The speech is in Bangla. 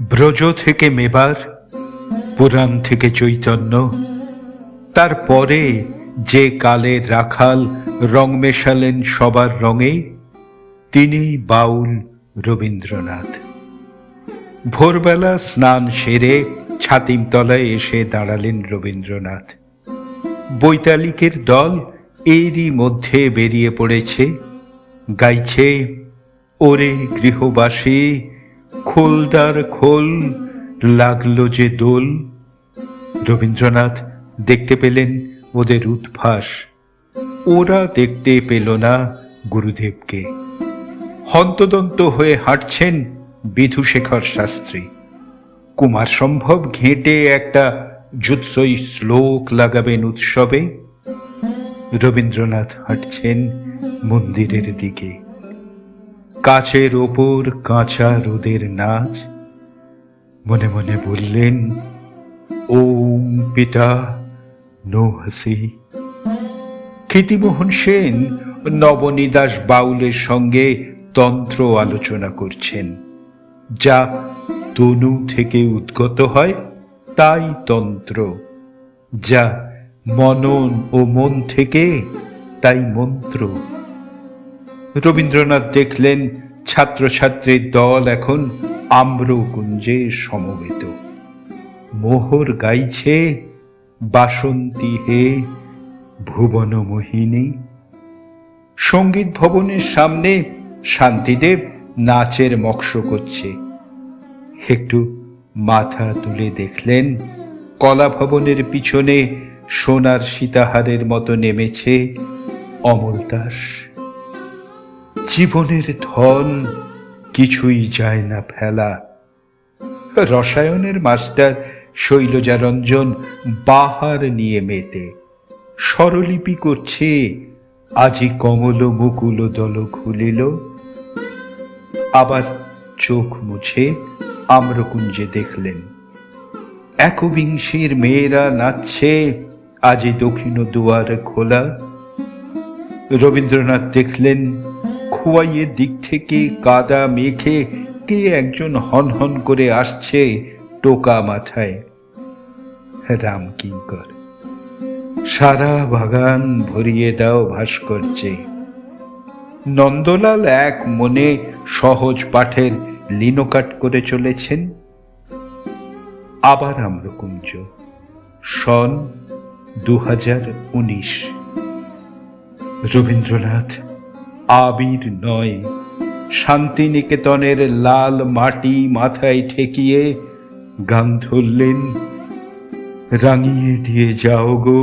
ব্রজ থেকে মেবার, পুরাণ থেকে চৈতন্য, তারপরে যে কালের রাখাল রং মেশালেন সবার রঙে, তিনি বাউল রবীন্দ্রনাথ। ভোরবেলা স্নান সেরে ছাতিমতলায় এসে দাঁড়ালেন রবীন্দ্রনাথ। বৈতালিকের দল এরই মধ্যে বেরিয়ে পড়েছে, গাইছে ওরে গৃহবাসী, খোলদার খোল, লাগলো যে দোল। রবীন্দ্রনাথ দেখতে পেলেন ওদের উদ্ভাস, ওরা দেখতে পেল না গুরুদেবকে। হন্তদন্ত হয়ে হাঁটছেন বিধুশেখর শাস্ত্রী। কুমার সম্ভব ঘেঁটে একটা জুৎসই শ্লোক লাগাবেন উৎসবে। রবীন্দ্রনাথ হাঁটছেন মন্দিরের দিকে। কাচের ওপর কাঁচা রোদের নাচ। মনে মনে বললেন, ওম পিতা নো হাসি। ক্ষিতিমোহন সেন নবনীদাস বাউলের সঙ্গে তন্ত্র আলোচনা করছেন। যা তনু থেকে উদ্গত হয় তাই তন্ত্র, যা মনন ও মন থেকে তাই মন্ত্র। রবীন্দ্রনাথ দেখলেন ছাত্রছাত্রীর দল এখন আম্রকুঞ্জে সমবেত। মোহর গাইছে বাসন্তী হে ভুবন মোহিনী। সঙ্গীত ভবনের সামনে শান্তিদেব নাচের মক্ষ করছে। একটু মাথা তুলে দেখলেন কলা ভবনের পিছনে সোনার সীতাহারের মতো নেমেছে অমল দাস। জীবনের ধন কিছুই যায় না ফেলা। রসায়নের মাস্টার শৈলজারঞ্জন বাহার নিয়ে মেতে স্বরলিপি করছে, আজি কমল মুকুল দল খুলিল। আবার চোখ মুছে আম্রকুঞ্জে দেখলেন একবিংশের মেয়েরা নাচছে, আজি দক্ষিণ দুয়ার খোলা। রবীন্দ্রনাথ দেখলেন খোয়াইয়ের দিক থেকে কাদা মেখে কে একজন হন হন করে আসছে টোকা মাথায়। রামকিঙ্কর। সারা বাগান ভরিয়ে দাও ভাস্কর্যে। নন্দলাল এক মনে সহজ পাঠের লিনোকাট করে চলেছেন। আবার আম্রকুঞ্জ, সন 2019। রবীন্দ্রনাথ আবির নয়, শান্তিনিকেতনের লাল মাটি মাথায় ঠেকিয়ে গান ধরলেন, রাঙিয়ে দিয়ে যাও গো